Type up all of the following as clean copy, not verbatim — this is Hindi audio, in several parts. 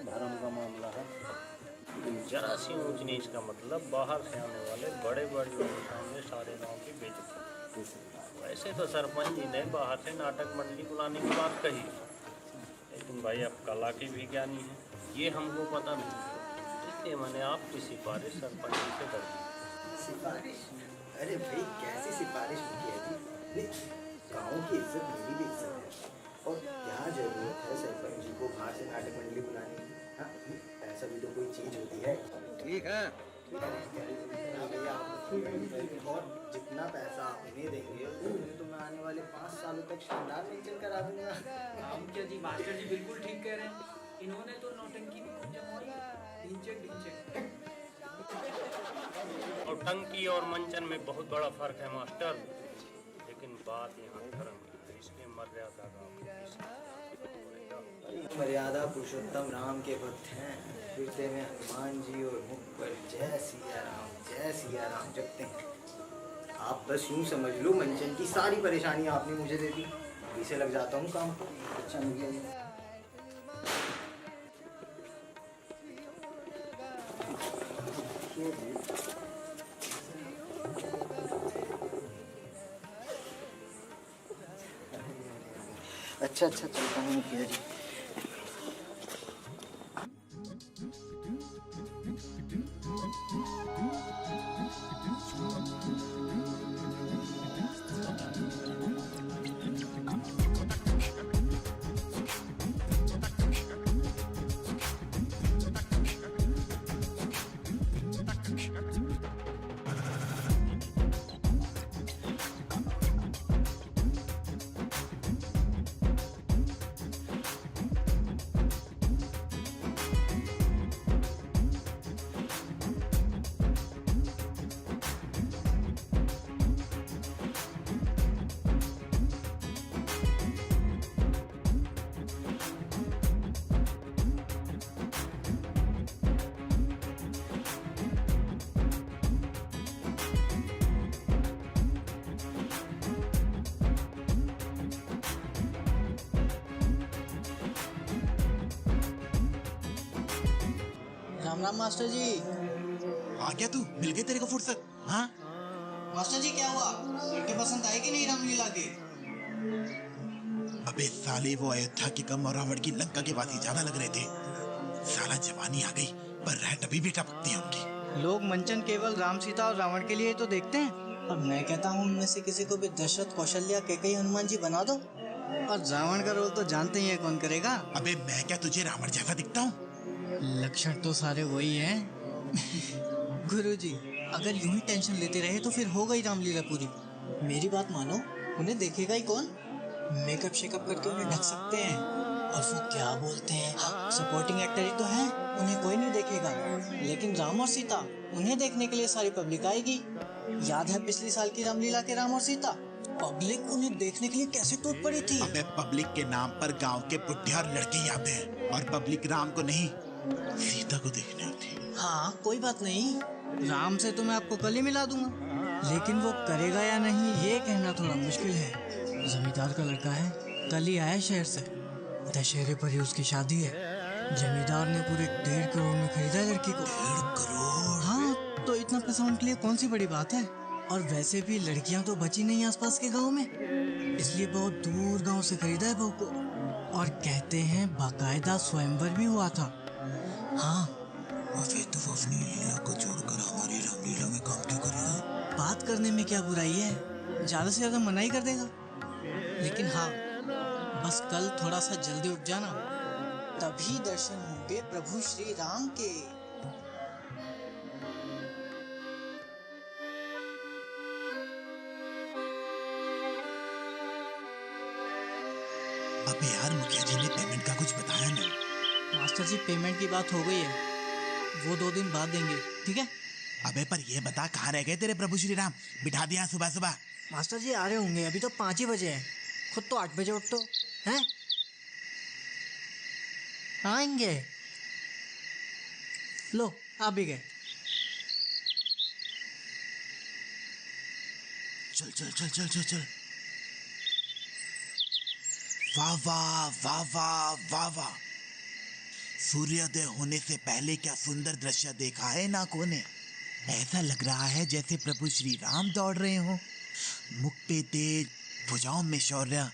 धर्म का मामला है। जरा सी ऊंच नीच का मतलब बाहर से आने वाले बड़े बड़े लोगों के सामने सारे गांव की बेइज्जती। वैसे तो सरपंच जी ने बाहर से नाटक मंडली बुलाने की बात कही, लेकिन भाई अब कला के भी ज्ञानी है, ये हमको पता नहीं, इसलिए मैंने आपकी सिफारिश सरपंच जी से कर दी। सिफारिश? अरे भाई कैसी सिफारिश की है जी? गाँव की इज्जत मेरी भी इज्जत है, और क्या जरूरत है सरपंच जी को बाहर से नाटक मंडली बुलाने की? हाँ, ऐसा भी तो कोई चीज होती है। ठीक है। हाँ भैया, और जितना पैसा आप इन्हें देंगे उन्हें तो मैं आने वाले 5 सालों तक शानदार मेंशन करा दूंगा। हम क्या जी, मास्टर जी बिल्कुल ठीक कह रहे हैं। इन्होंने तो नौटंकी भी खूब जमाई है। ढिंचक और टंकी और मंचन में बहुत बड़ा फर्क है मास्टर, लेकिन बात यहाँ धर्म की है, इसलिए मर्यादा का मर्यादा पुरुषोत्तम राम के भक्त हैं, हृदय में हनुमान जी और मुख पर जय सिया राम जपते हैं। आप बस यूं समझ लो, मंचन की सारी परेशानी आपने मुझे दे दी, इसे लग जाता हूँ काम को। अच्छा मुझे अच्छा चलता हूँ मुखिया जी। राम राम मास्टर जी। आ गया तू, मिल गई तेरे को फुर्सत? हाँ मास्टर जी क्या हुआ, लड़के पसंद आए कि नहीं रामलीला के? अबे साले, वो अयोध्या के कम और रावण की लंका के वासी ज्यादा लग रहे थे। साला जवानी आ गई पर रहट अभी भी टपकती है उनकी। लोग मंचन केवल राम सीता और रावण के लिए तो देखते हैं, और मैं कहता हूँ उनमें से किसी को भी दशरथ, कौशल्या, कैकेयी, हनुमान जी बना दो। और रावण का रोल तो जानते ही है कौन करेगा। अबे मैं क्या तुझे रावण जैसा दिखता हूँ? लक्षण तो सारे वही हैं। गुरुजी, अगर यूं ही टेंशन लेते रहे तो फिर हो गई रामलीला पूरी। मेरी बात मानो, उन्हें देखेगा ही कौन? मेकअप शेकअप करके उन्हें ढक सकते हैं, और वो क्या बोलते हैं, सपोर्टिंग एक्टर ही तो हैं, उन्हें कोई नहीं देखेगा। लेकिन राम और सीता, उन्हें देखने के लिए सारी पब्लिक आएगी। याद है पिछली साल की रामलीला के राम और सीता? पब्लिक उन्हें देखने के लिए कैसे टूट पड़ी थी। अबे पब्लिक के नाम पर गांव के बुढ़े और लड़के आते हैं, और पब्लिक राम को नहीं सीता को देखने आती है। हाँ कोई बात नहीं, राम से तो मैं आपको कल ही मिला दूंगा, लेकिन वो करेगा या नहीं ये कहना थोड़ा मुश्किल है। जमींदार का लड़का है, कल ही आया शहर से, दशहरे पर ही उसकी शादी है। जमींदार ने पूरे 1.5 करोड़ में खरीदा है लड़की को। 1.5 करोड़? हाँ, तो इतना पैसा उनके लिए कौन सी बड़ी बात है। और वैसे भी लड़कियां तो बची नहीं आसपास के गांव में, इसलिए बहुत दूर गांव से खरीदा है बहू को। और कहते हैं बाकायदा स्वयंवर भी हुआ था। हाँ, अबे तो वो अपनी लीला को छोड़कर हमारी रामलीला में काम क्यों करेगा? बात करने में क्या बुराई है, ज्यादा से ज्यादा मना ही कर देगा। लेकिन हाँ, बस कल थोड़ा सा जल्दी उठ जाना, तभी दर्शन होंगे प्रभु श्री राम के। अबे यार, मुखिया जी ने पेमेंट का कुछ बताया नहीं। मास्टर जी, पेमेंट की बात हो गई है, वो 2 दिन बाद देंगे, ठीक है? अबे पर ये बता, कहाँ रह गए तेरे प्रभु श्री राम? बिठा दिया सुबह सुबह। मास्टर जी आ रहे होंगे, अभी तो 5 ही बजे हैं, खुद तो 8 बजे उठते हो हैं। आएंगे, लो आप भी गए। चल चल चल चल चल चल। वाह वाह वाह वाह वाह वाह, सूर्योदय होने से पहले क्या सुंदर दृश्य देखा है इन आंखों ने। ऐसा लग रहा है जैसे प्रभु श्री राम दौड़ रहे हो, मुख पे तेज, भुजाओं में शौर्य।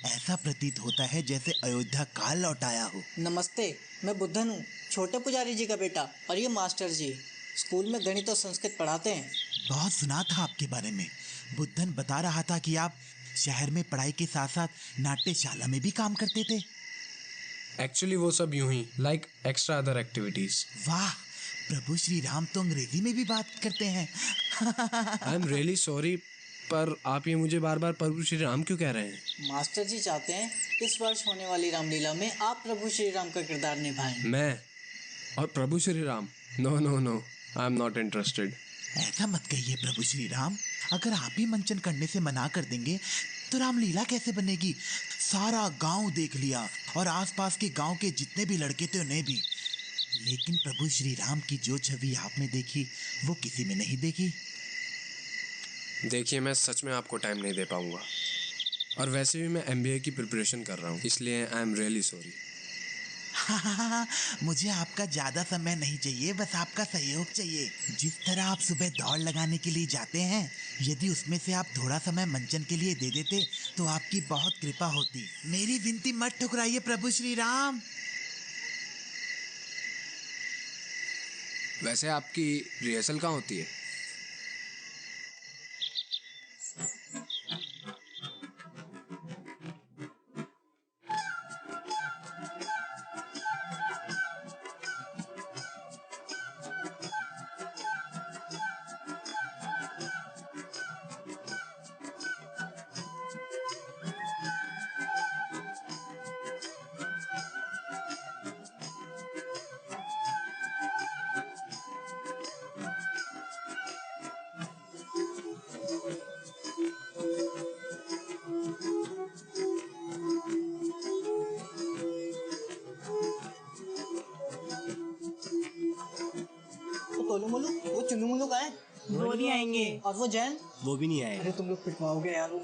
ऐसा प्रतीत होता है जैसे अयोध्या काल लौट आया हो। नमस्ते, मैं बुद्धन हूँ, छोटे पुजारी जी का बेटा, और ये मास्टर जी स्कूल में गणित और संस्कृत पढ़ाते हैं। बहुत सुना था आपके बारे में। बुद्धन बता रहा था कि आप शहर में पढ़ाई के साथ साथ नाट्यशाला में भी काम करते थे। एक्चुअली वो सब यूं ही, लाइक एक्स्ट्रा अदर एक्टिविटीज। वाह, प्रभु श्री राम तो अंग्रेजी में भी बात करते हैं। आई एम रियली सॉरी, पर आप ये मुझे बार बार प्रभु श्री राम क्यों कह रहे हैं? मास्टर जी चाहते हैं इस वर्ष होने वाली रामलीला में आप प्रभु श्री राम का किरदार निभाएं। मैं और प्रभु Shri Ram? No no no, I am not interested. ऐसा मत कहिए प्रभु श्री राम, अगर आप ही मंचन करने से मना कर देंगे तो रामलीला कैसे बनेगी? सारा गांव देख लिया और आसपास के गांव के जितने भी लड़के थे उन्हें भी, लेकिन प्रभु श्री राम की जो छवि आपने देखी वो किसी में नहीं देखी। देखिए, मैं सच में आपको टाइम नहीं दे पाऊंगा, और वैसे भी मैं MBA की प्रिपरेशन कर रहा हूँ, इसलिए आई एम रियली सॉरी। मुझे आपका ज्यादा समय नहीं चाहिए, बस आपका सहयोग चाहिए। जिस तरह आप सुबह दौड़ लगाने के लिए जाते हैं, यदि उसमें से आप थोड़ा समय मंचन के लिए दे देते तो आपकी बहुत कृपा होती। मेरी विनती मत ठुकराइए प्रभु श्री राम। वैसे आपकी रिहर्सल कहाँ होती है? टोलू मोलू, वो चुन्नू मुन्नू कहाँ है? वो नहीं आएंगे। और वो जैन? वो भी नहीं आए। अरे तुम लोग पिटवाओगे यार, वो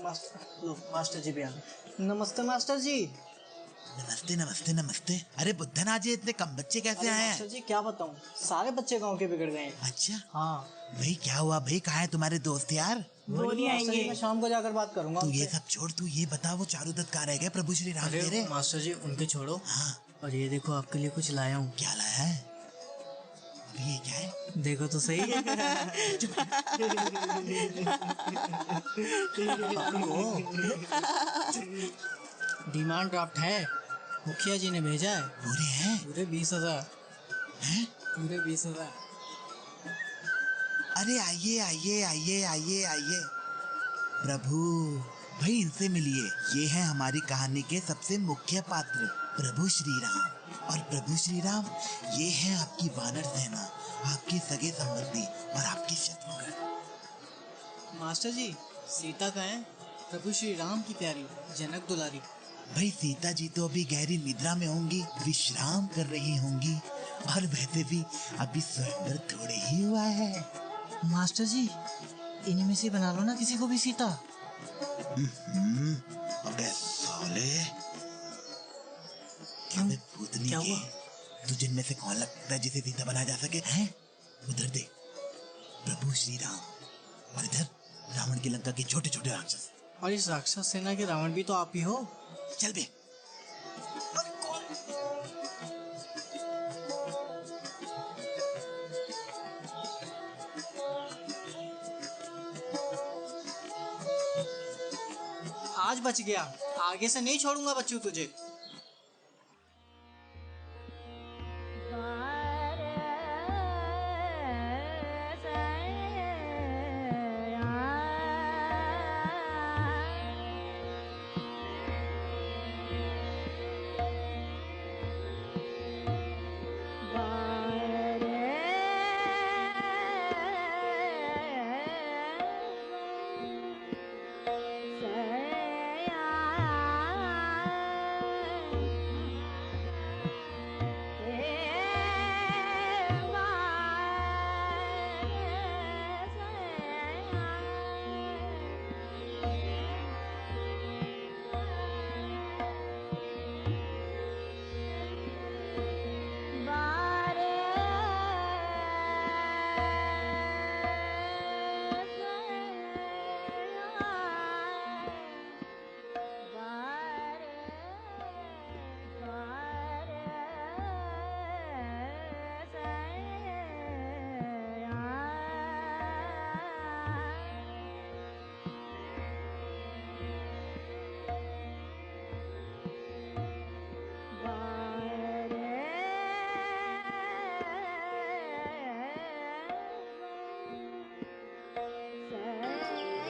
मास्टर जी भी आ गए। नमस्ते मास्टर जी। नमस्ते नमस्ते नमस्ते। अरे बुद्धन, आज ये इतने कम बच्चे कैसे आए मास्टर हैं? जी क्या बताऊं, सारे बच्चे गांव के बिगड़ गए हैं। अच्छा हाँ, भाई, क्या हुआ भाई? कहाँ है तुम्हारे दोस्त यार? वो नहीं मास्टर जी, आएंगे। मैं शाम को जाकर बात करूंगा तू उनसे। ये सब छोड़, तू ये बता वो चारुदत्त कहाँ रह गए प्रभु श्री राम अरे तेरे? मास्टर जी उनके छोड़ो, हाँ, और ये देखो आपके लिए कुछ लाया हूँ। क्या लाया है? अभी ये क्या है? देखो तो सही। डिमांड ड्राफ्ट है, मुखिया जी ने भेजा है। पूरे हैं? पूरे 20,000। हैं? पूरे 20,000। अरे आइए आइए आइए आइए आइए प्रभु, भाई इनसे मिलिए। ये है हमारी कहानी के सबसे मुख्य पात्र प्रभु श्री राम। और प्रभु श्री राम, ये है आपकी वानर सेना, आपके सगे संबंधी और आपके शत्रुघ्न। मास्टर जी, सीता कहाँ है? प्रभु श्री राम की प्यारी जनक दुलारी। भाई सीता जी तो अभी गहरी निद्रा में होंगी, विश्राम कर रही होंगी, और वैसे भी अभी स्वयंवर थोड़े ही हुआ है। मास्टर जी, इन्हीं में से बना लो ना किसी को भी सीता। अबे साले, क्यों? अबे भूतनी क्या के, हुआ? तुझे इनमें से कौन लगता है जिसे सीता बनाया जा सके? हैं? उधर देख, प्रभु श्री राम, और इधर रावण की लंका के छोटे छोटे राक्षस। और इस राक्षस सेना के रावण भी तो आप ही हो। चल बे। आज बच गया, आगे से नहीं छोड़ूंगा बच्चू तुझे।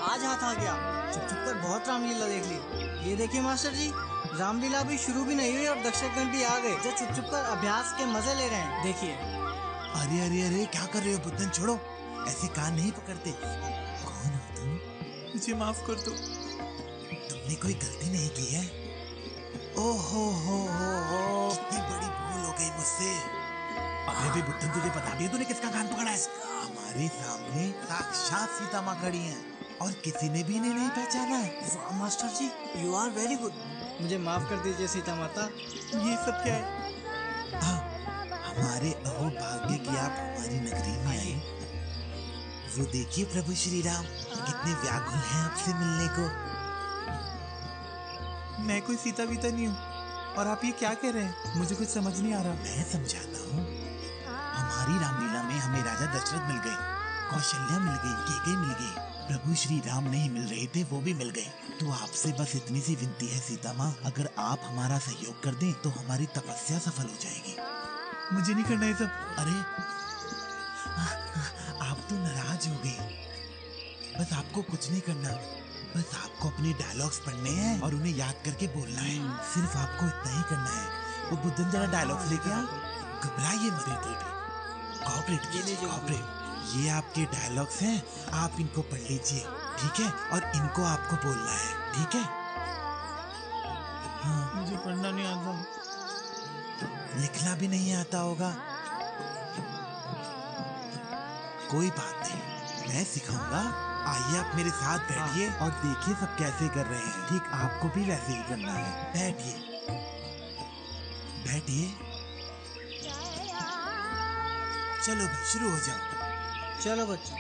आज हाथ आ गया। चुप चुप कर बहुत रामलीला देख ली। ये देखिए मास्टर जी, रामलीला अभी शुरू भी नहीं हुई और दक्षगण भी आ गए जो चुप चुप कर अभ्यास के मजे ले रहे हैं। देखिए। अरे अरे अरे क्या कर रहे हो बुद्धन, छोड़ो, ऐसे कान नहीं पकड़ते। कौन हो तुम? मुझे माफ कर दो। तुमने कोई गलती नहीं की है। ओहो हो, कितनी बड़ी भूल हो गई मुझसे। अबे भी बुद्धन, तुझे पता भी है तूने किसका कान पकड़ा है? हमारे सामने साक्षात सीता माँ खड़ी हैं और किसी ने भी इन्हें नहीं पहचाना। वाह master ji, you are very good. मुझे माफ कर दीजिए सीता माता। ये सब क्या है? हमारे अहोभाग्य की आप हमारी नगरी में आए। वो देखिए प्रभु श्री राम कितने व्याकुल हैं आपसे मिलने को। मैं कोई सीता वीता नहीं हूँ और आप ये क्या कह रहे हैं? मुझे कुछ समझ नहीं आ रहा। मैं समझाता हूँ। हमारी रामलीला में हमें राजा दशरथ मिल गए, कौशल्या मिल गई, केकई मिल गई। प्रभु श्री राम नहीं मिल रहे थे, वो भी मिल गए। तो आपसे बस इतनी सी विनती है सीता माँ, अगर आप हमारा सहयोग कर दें तो हमारी तपस्या सफल हो जाएगी। मुझे नहीं करना ये सब। अरे आप तो नाराज हो गए। बस आपको कुछ नहीं करना, बस आपको अपने डायलॉग्स पढ़ने हैं और उन्हें याद करके बोलना है। सिर्फ आपको इतना ही करना है। वो बुद्धन जरा डायलॉग्स लेके आ, घबराइए मत। कॉपरेट कीजिए, कॉपरेट। ये आपके डायलॉग्स हैं, आप इनको पढ़ लीजिए, ठीक है? और इनको आपको बोलना है, ठीक है? हाँ। मुझे पढ़ना नहीं आता, लिखना भी नहीं आता होगा। कोई बात नहीं, मैं सिखाऊंगा। आइए आप मेरे साथ बैठिए और देखिए सब कैसे कर रहे हैं। ठीक आपको भी वैसे ही करना है। बैठिए, बैठिए। चलो भाई शुरू हो जाओ। चलो बच्चों।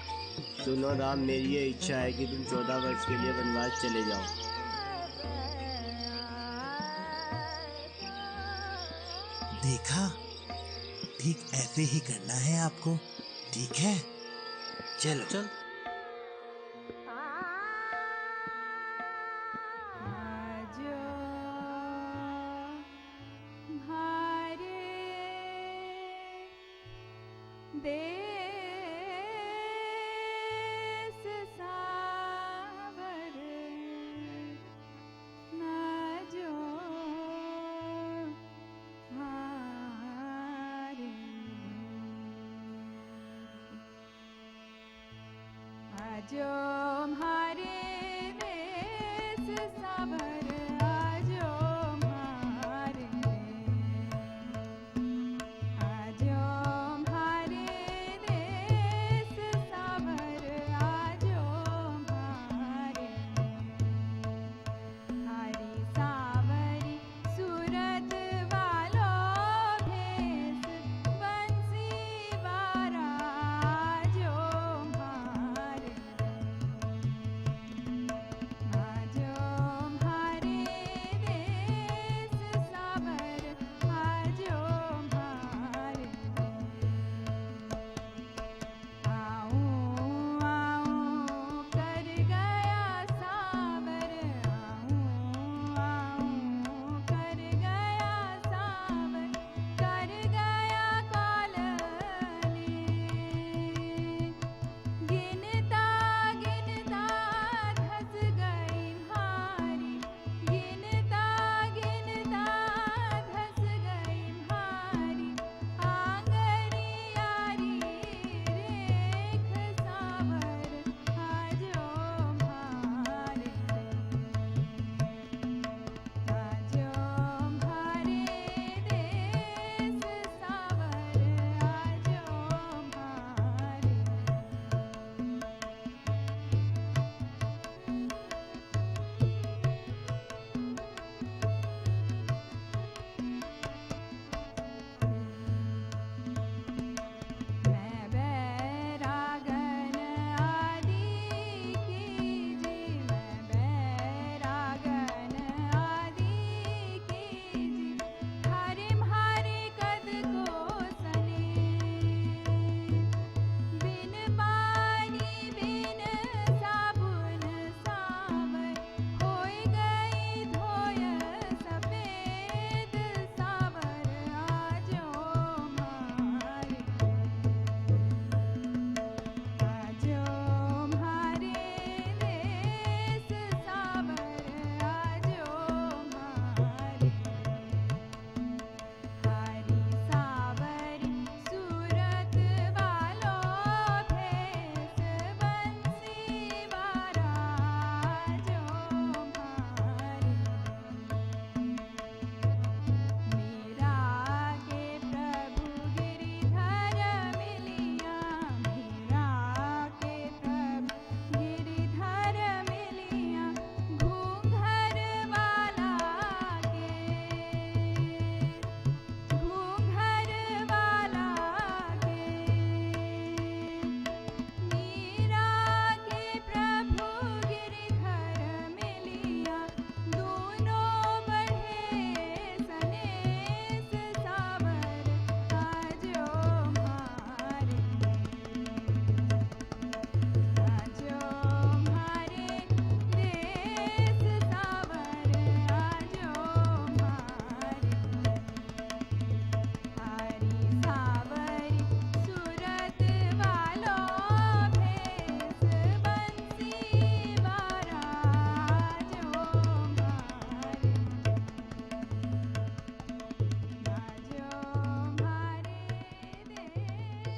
सुनो राम, मेरी ये इच्छा है कि तुम 14 वर्ष के लिए वनवास चले जाओ। देखा, ठीक ऐसे ही करना है आपको, ठीक है? चलो चल। जो हमारे देश सावर आजो हमारे आजो हमारे देश सावर आजो हमारे हरी सावरी सूरत वालो भेस बंसी वारा जो हमारे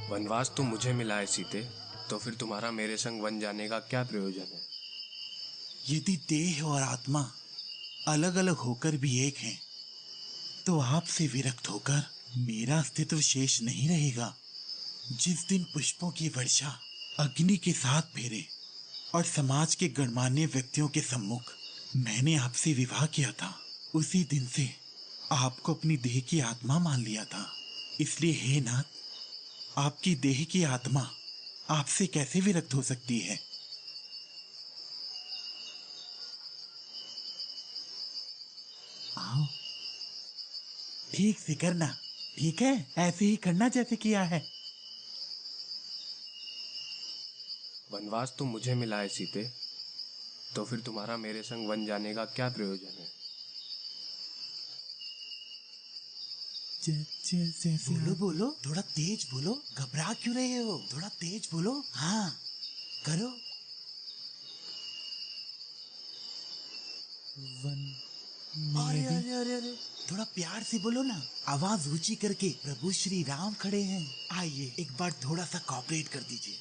वनवास तो मुझे मिला है सीते, तो फिर तुम्हारा मेरे संग वन जाने का क्या प्रयोजन है? यदि देह और आत्मा अलग अलग होकर भी एक हैं, तो आपसे विरक्त होकर मेरा अस्तित्व शेष नहीं रहेगा। जिस दिन पुष्पों की वर्षा अग्नि के साथ फेरे और समाज के गणमान्य व्यक्तियों के सम्मुख मैंने आपसे विवाह किया था, उसी दिन से आपको अपनी देह की आत्मा मान लिया था। इसलिए हे नाथ, आपकी देह की आत्मा आपसे कैसे विरक्त हो सकती है? आओ, ठीक से करना, ठीक है? ऐसे ही करना जैसे किया है। वनवास तो मुझे मिला है सीते, तो फिर तुम्हारा मेरे संग वन जाने का क्या प्रयोजन है? बोलो बोलो, थोड़ा तेज बोलो। घबरा क्यों रहे हो? थोड़ा तेज बोलो। हाँ, करो। अरे अरे अरे अरे, थोड़ा प्यार से बोलो ना, आवाज ऊंची करके। प्रभु श्री राम खड़े हैं, आइए एक बार थोड़ा सा कॉपरेट कर दीजिए।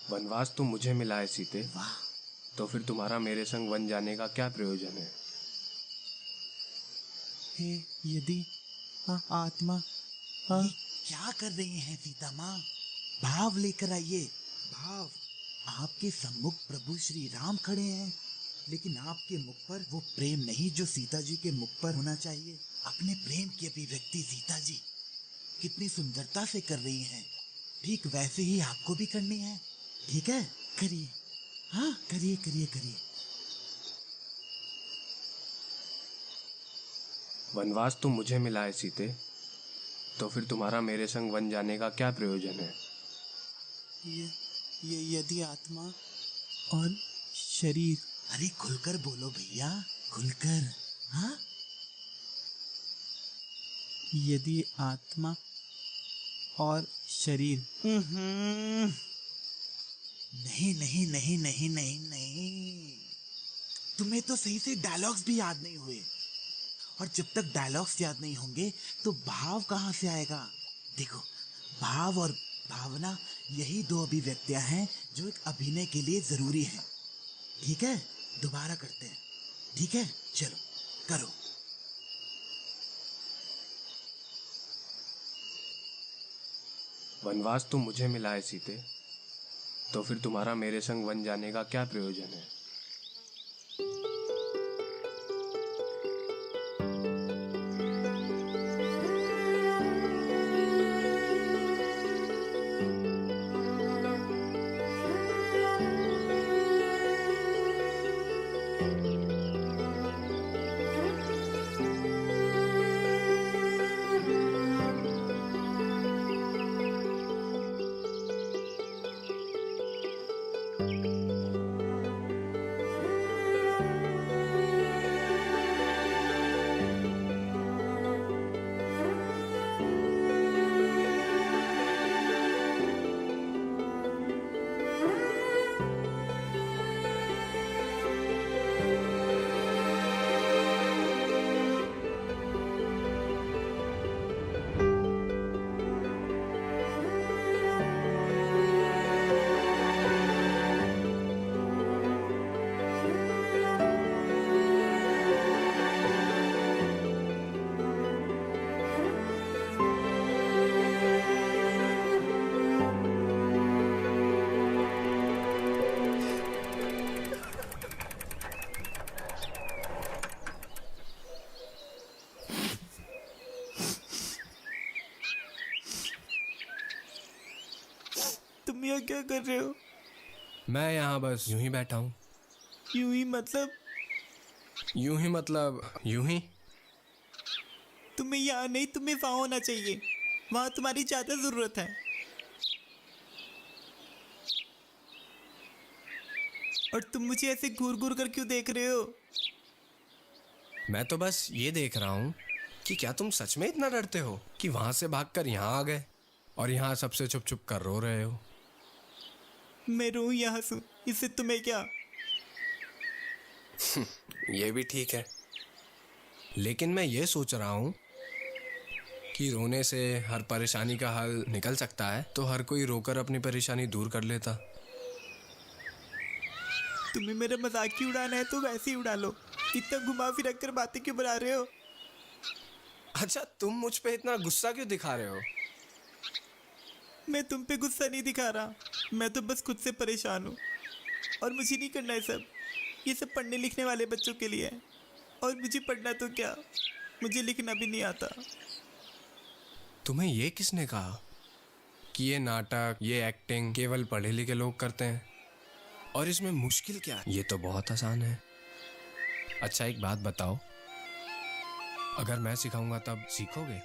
वनवास तो मुझे मिला है सीते, वाह, तो फिर तुम्हारा मेरे संग वन जाने का क्या प्रयोजन है? यदि आत्मा ये क्या कर रही हैं सीता माँ? भाव लेकर आइए, भाव। आपके सम्मुख प्रभु श्री राम खड़े हैं, लेकिन आपके मुख पर वो प्रेम नहीं जो सीता जी के मुख पर होना चाहिए। अपने प्रेम की अभिव्यक्ति सीता जी कितनी सुंदरता से कर रही हैं, ठीक वैसे ही आपको भी करनी है। ठीक है, करिए। हाँ, करिए करिए करिए। वनवास तो मुझे मिला है सीते, तो फिर तुम्हारा मेरे संग वन जाने का क्या प्रयोजन है? ये यदि आत्मा और शरीर। अरे खुलकर बोलो भैया, खुलकर। हाँ, यदि आत्मा और शरीर। नहीं नहीं नहीं नहीं नहीं नहीं, तुम्हें तो सही से डायलॉग्स भी याद नहीं हुए, और जब तक डायलॉग्स याद नहीं होंगे तो भाव कहाँ से आएगा? देखो, भाव और भावना यही दो अभिव्यक्तियां हैं जो एक अभिनय के लिए जरूरी हैं। ठीक है, दोबारा करते हैं। ठीक है, चलो करो। वनवास तो मुझे मिला है सीते, तो फिर तुम्हारा मेरे संग वन जाने का क्या प्रयोजन है? तुम यहाँ क्या कर रहे हो? मैं यहाँ बस यूं ही बैठा हूँ। यूं ही मतलब? यूं ही मतलब यूं ही। तुम्हें यहाँ नहीं, तुम्हें वहाँ होना चाहिए। वहाँ तुम्हारी ज्यादा जरूरत है। और तुम मुझे ऐसे घूर घूर कर क्यों देख रहे हो? मैं तो बस ये देख रहा हूँ कि क्या तुम सच में इतना डरते हो कि वहां से भागकर यहाँ आ गए और यहाँ सबसे चुप चुप कर रो रहे हो। मैं रोऊं या हंसूं, इससे तुम्हें क्या? ये भी ठीक है, लेकिन मैं ये सोच रहा हूँ कि कि रोने से हर परेशानी का हल निकल सकता है, तो हर कोई रोकर अपनी परेशानी दूर कर लेता। तुम्हें मेरा मजाक ही उड़ाना है तो वैसे ही उड़ा लो। इतना घुमा फिरा कर बातें क्यों बना रहे हो? अच्छा, तुम मुझ पे इतना गुस्सा क्यों दिखा रहे हो? मैं तुम पे गुस्सा नहीं दिखा रहा, मैं तो बस खुद से परेशान हूँ। और मुझे नहीं करना है सब, ये सब पढ़ने लिखने वाले बच्चों के लिए है। और मुझे पढ़ना तो क्या, मुझे लिखना भी नहीं आता। तुम्हें ये किसने कहा कि ये नाटक, ये एक्टिंग केवल पढ़े लिखे लोग करते हैं? और इसमें मुश्किल क्या है? ये तो बहुत आसान है। अच्छा एक बात बताओ, अगर मैं सिखाऊंगा तब सीखोगे?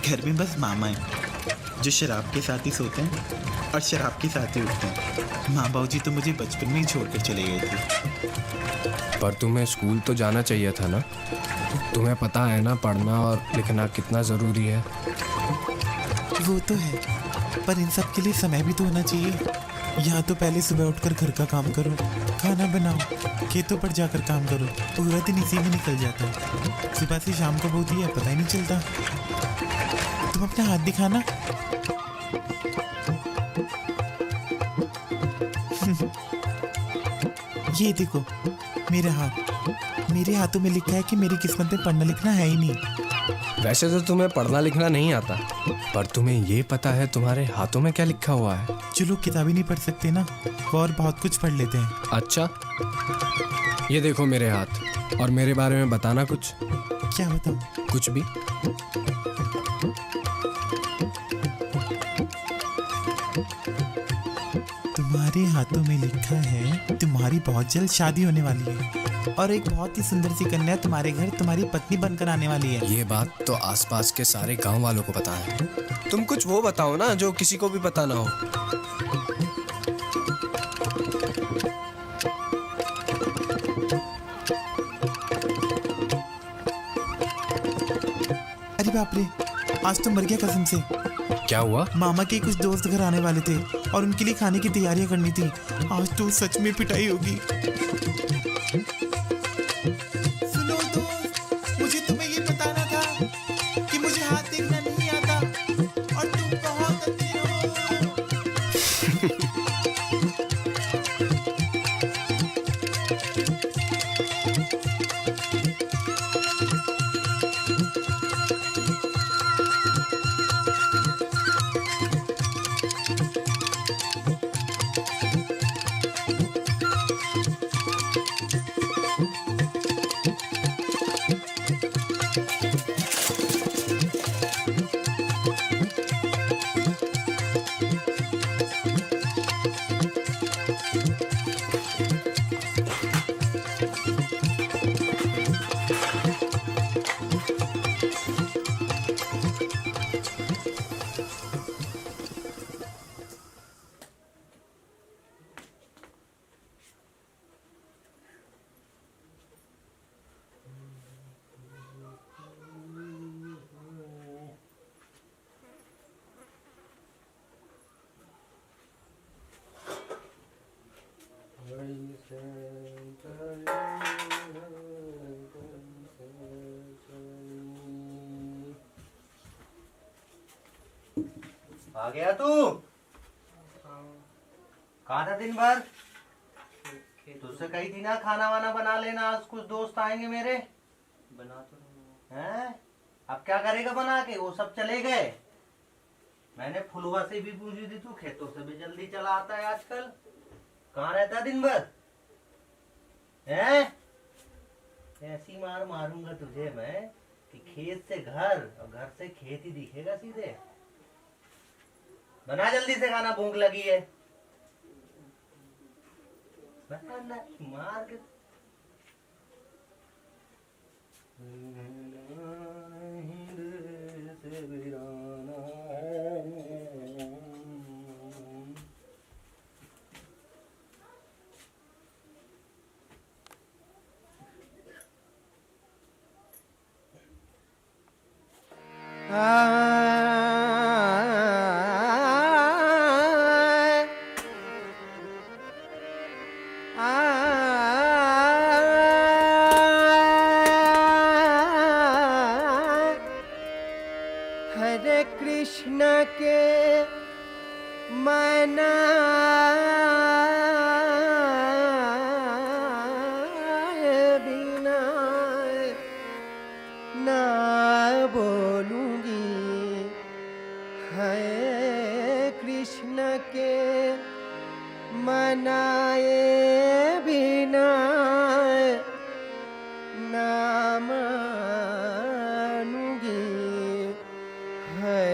घर में बस मामा है जो शराब के साथ ही सोते हैं और शराब के साथ ही उठते हैं। माँ बाबू जी तो मुझे बचपन में ही छोड़कर चले गए थे। पर तुम्हें स्कूल तो जाना चाहिए था ना? तुम्हें पता है ना पढ़ना और लिखना कितना ज़रूरी है। वो तो है, पर इन सब के लिए समय भी तो होना चाहिए। या तो पहले सुबह उठकर घर का काम करो, खाना बनाओ, खेतों पर जाकर काम करो, पूरा दिन इसी में निकल जाता है। सुबह से शाम को होती है पता ही नहीं चलता। तुम अपना हाथ दिखाना। ये देखो मेरे हाथ, मेरे हाथों में लिखा है कि मेरी किस्मत में पढ़ना लिखना है ही नहीं। वैसे तो तुम्हें पढ़ना लिखना नहीं आता, पर तुम्हें ये पता है तुम्हारे हाथों में क्या लिखा हुआ है? जो लोग किताबें नहीं पढ़ सकते ना, वो और बहुत कुछ पढ़ लेते हैं। अच्छा, ये देखो मेरे हाथ, और मेरे बारे में बताना कुछ। क्या बताऊं? कुछ भी। तुम्हारे हाथों में लिखा है तुम्हारी बहुत जल्द शादी होने वाली है और एक बहुत ही सुंदर सी कन्या तुम्हारे घर तुम्हारी पत्नी बनकर आने वाली है। ये बात तो आसपास के सारे गांव वालों को पता है। तुम कुछ वो बताओ ना जो किसी को भी पता ना हो। अरे बाप रे, आज तो मर गया कसम से। क्या हुआ? मामा के कुछ दोस्त घर आने वाले थे और उनके लिए खाने की तैयारियां करनी थी। आज तो सच में पिटाई होगी। सुनो दोस्त, मुझे तुम्हें ये बताना था कि मुझे हाथ देखना नहीं आता और तुम बहुत अच्छे हो। आ गया तू? कहाँ था दिन भर? तुझसे कही थी ना खाना वाना बना लेना, आज कुछ दोस्त आएंगे मेरे। बना तो हैं? अब क्या करेगा बना के? वो सब चले गए। मैंने फुलवा से भी पूछी थी, तू खेतों से भी जल्दी चला आता है आजकल। कहाँ रहता दिन भर? हैं? ऐसी मार मारूंगा तुझे मैं कि खेत से घर और घर से खेत ही दिखेगा सीधे। बना जल्दी से खाना, भूख लगी है। बना मार के। हरे कृष्ण के मना बिना ना बोलूंगी। हरे कृष्ण के मनाए बिना ना मानूंगी। है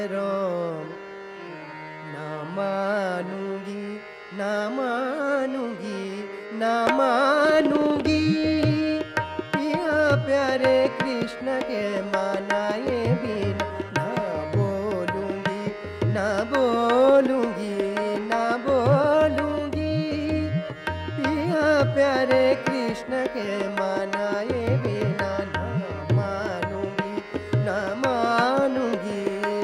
राम ना मानूंगी, ना मानूंगी, ना मानूंगी। पिया प्यारे कृष्ण के मनाए बिना ना बोलूंगी, ना बोलूंगी, ना बोलूंगी। पिया प्यारे कृष्ण के मनाए बिना ना मानूंगी, ना मानूंगी,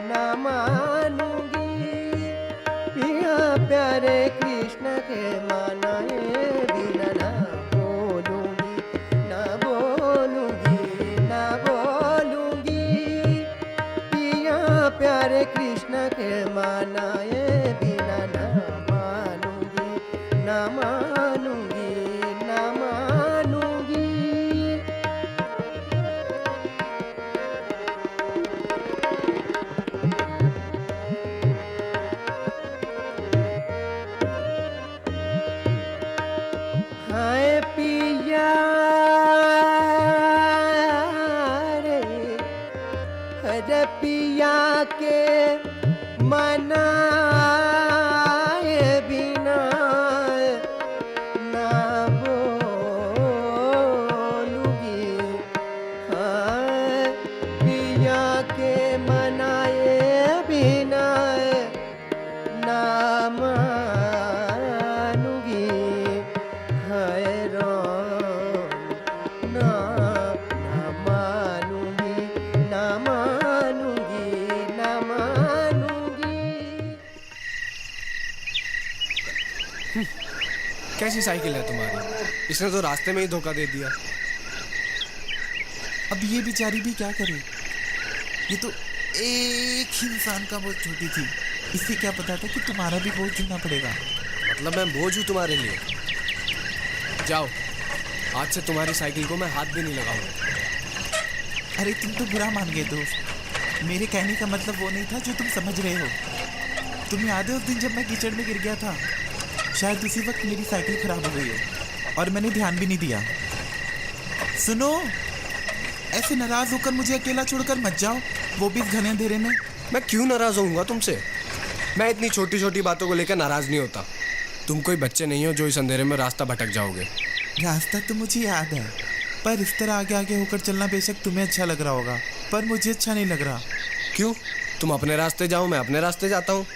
ना मानूंगी। पिया प्यारे कृष्ण के मनाए बिना ना बोलूंगी, ना बोलूंगी, ना बोलूंगी। पिया प्यारे कृष्ण के मनाए बिना ना मानूंगी, ना मानूंगी, ना मानूंगी। हाय पिया रे, हरे पिया के मनाए बिना ना बोलूंगी। हाय पिया के मनाए बिना ना मानूंगी। हाय राम ना ना मानूंगी, ना मानूंगी, कैसी साइकिल है तुम्हारी? इसने तो रास्ते में ही धोखा दे दिया। अब ये बेचारी भी क्या करे, ये तो एक ही इंसान का बोझ छोटी थी। इससे क्या पता था कि तुम्हारा भी बोझ झेलना पड़ेगा। मतलब मैं बोझ हूँ तुम्हारे लिए? जाओ, आज से तुम्हारी साइकिल को मैं हाथ भी नहीं लगाऊंगा। अरे तुम तो बुरा मान गए दोस्त, मेरे कहने का मतलब वो नहीं था जो तुम समझ रहे हो। तुम्हें याद है उस दिन जब मैं कीचड़ में गिर गया था? शायद उसी वक्त मेरी साइकिल खराब हो गई हो और मैंने ध्यान भी नहीं दिया। सुनो, ऐसे नाराज होकर मुझे अकेला छोड़कर मत जाओ, वो भी इस घने अंधेरे में। मैं क्यों नाराज होऊंगा तुमसे? मैं इतनी छोटी छोटी बातों को लेकर नाराज नहीं होता। तुम कोई बच्चे नहीं हो जो इस अंधेरे में रास्ता भटक जाओगे। रास्ता तो मुझे याद है, पर इस तरह आगे आगे होकर चलना बेशक तुम्हें अच्छा लग रहा होगा, पर मुझे अच्छा नहीं लग रहा। क्यों? तुम अपने रास्ते जाओ, मैं अपने रास्ते जाता हूँ।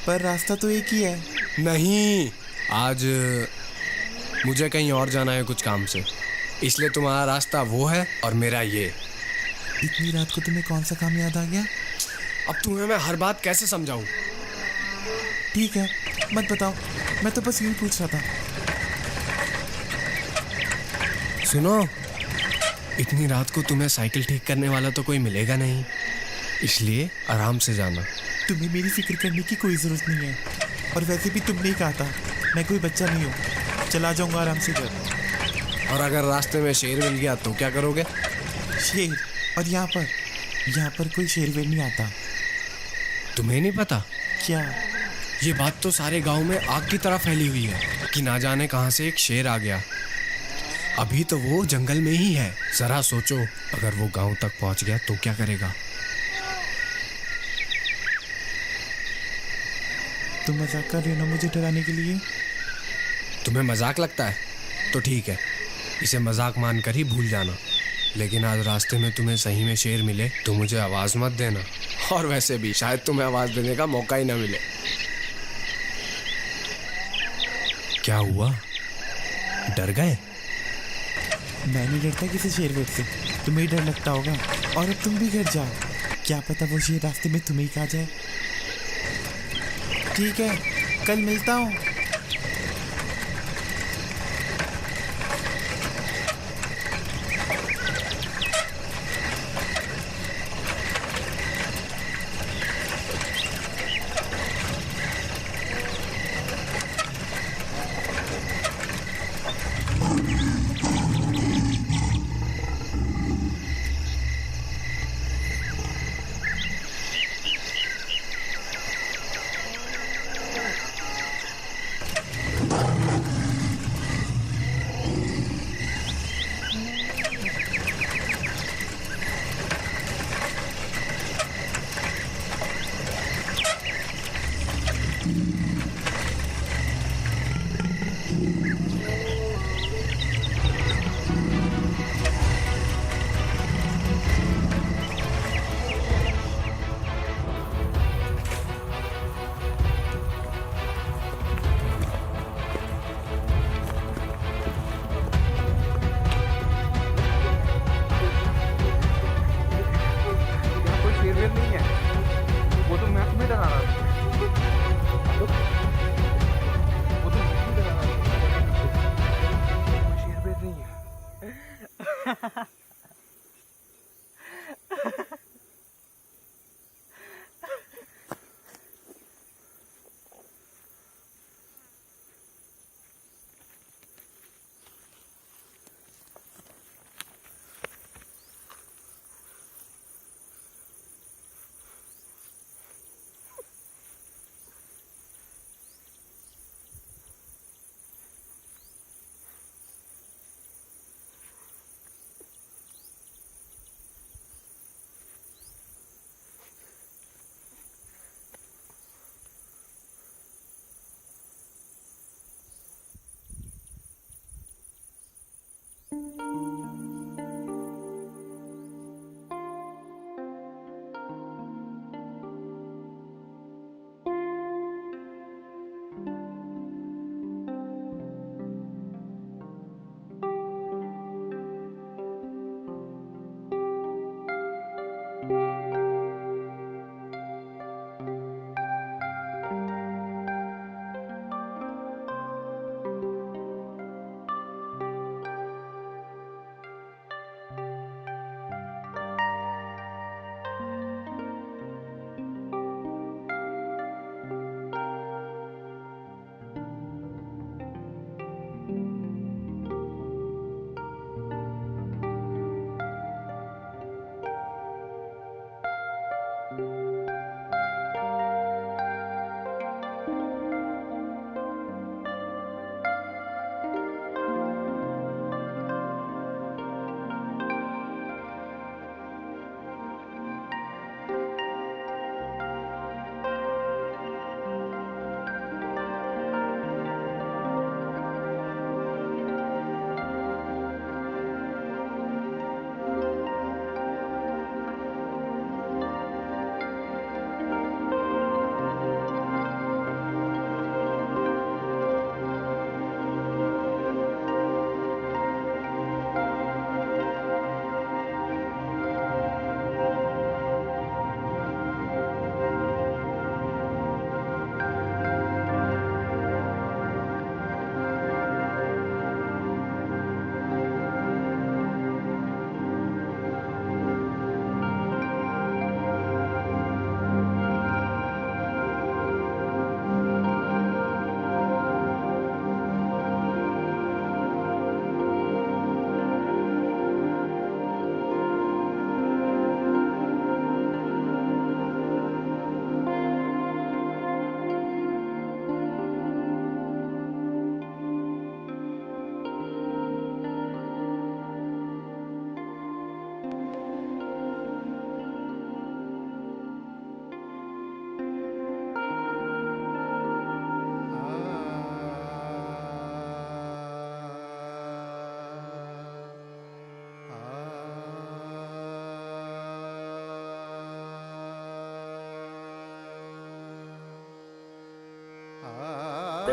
पर रास्ता तो एक ही है। नहीं, आज मुझे कहीं और जाना है कुछ काम से, इसलिए तुम्हारा रास्ता वो है और मेरा ये। इतनी रात को तुम्हें कौन सा काम याद आ गया? अब तुम्हें मैं हर बात कैसे समझाऊं? ठीक है, मत बताओ, मैं तो बस यूं पूछ रहा था। सुनो, इतनी रात को तुम्हें साइकिल ठीक करने वाला तो कोई मिलेगा नहीं, इसलिए आराम से जाना। तुम्हें मेरी फिक्र करने की कोई ज़रूरत नहीं है, और वैसे भी तुमने ही कहा था मैं कोई बच्चा नहीं हूँ, चला जाऊँगा आराम से घर। और अगर रास्ते में शेर मिल गया तो क्या करोगे? शेर? और यहाँ पर कोई शेर वेर नहीं आता। तुम्हें नहीं पता? क्या? ये बात तो सारे गांव में आग की तरह फैली हुई है कि ना जाने कहां से एक शेर आ गया। अभी तो वो जंगल में ही है। जरा सोचो, अगर वो गांव तक पहुंच गया तो क्या करेगा? तुम मजाक कर रहे हो ना मुझे डराने के लिए? तुम्हें मजाक लगता है तो ठीक है, इसे मजाक मानकर ही भूल जाना। लेकिन आज रास्ते में तुम्हें सही में शेर मिले तो मुझे आवाज मत देना, और वैसे भी शायद तुम्हें आवाज देने का मौका ही ना मिले। क्या हुआ, डर गए? मैं नहीं डरता किसी शेर वेर से, तुम्हें डर लगता होगा। और अब तुम भी घर जाओ, क्या पता वो शेर रास्ते में तुम्हें ही खा जाए। ठीक है, कल मिलता हूँ।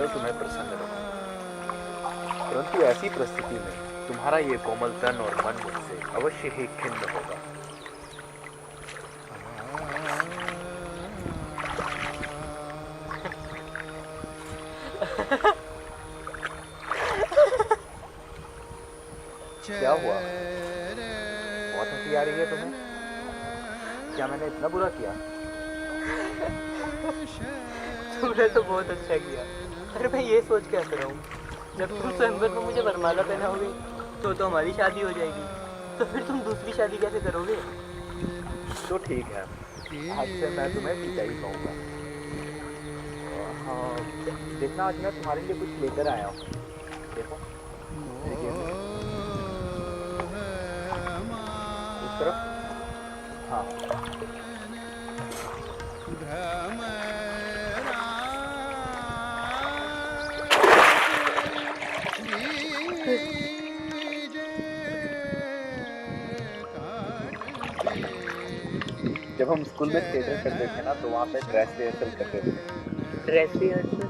और तुम्हें प्रसन्न रखूं। परंतु ऐसी परिस्थिति में तुम्हारा ये कोमल तन और मन मुझसे अवश्य ही खिन्न होगा। क्या हुआ? बहुत हंसी आ रही है तुम्हें? क्या मैंने इतना बुरा किया? तुमने तो बहुत अच्छा किया। अरे मैं ये सोच के हंस रहा हूँ, जब तुम स्वयंवर में मुझे वरमाला पहनाओगे तो हमारी शादी हो जाएगी, तो फिर तुम दूसरी शादी कैसे करोगे? तो ठीक है, आज से मैं तुम्हें पिता ही कहूँगा। हाँ, देखना आज मैं तुम्हारे लिए कुछ लेकर आया हूँ। देखो इस तरफ। हाँ जब हम स्कूल में थिएटर करते थे ना, तो वहाँ पे ड्रेस रिहर्सल करते थे। Dress rehearsal?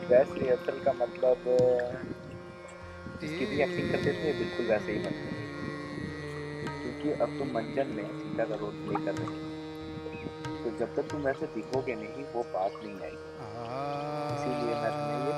ड्रेस रिहर्सल का मतलब जिसकी भी एक्टिंग करते थे बिल्कुल वैसे ही बनते थे, क्योंकि अब तुम मंचन में सीता का रोल प्ले कर रहे हो, तो जब तक तुम वैसे दिखोगे नहीं वो बात नहीं आएगी। इसीलिए मैं तुम्हें ये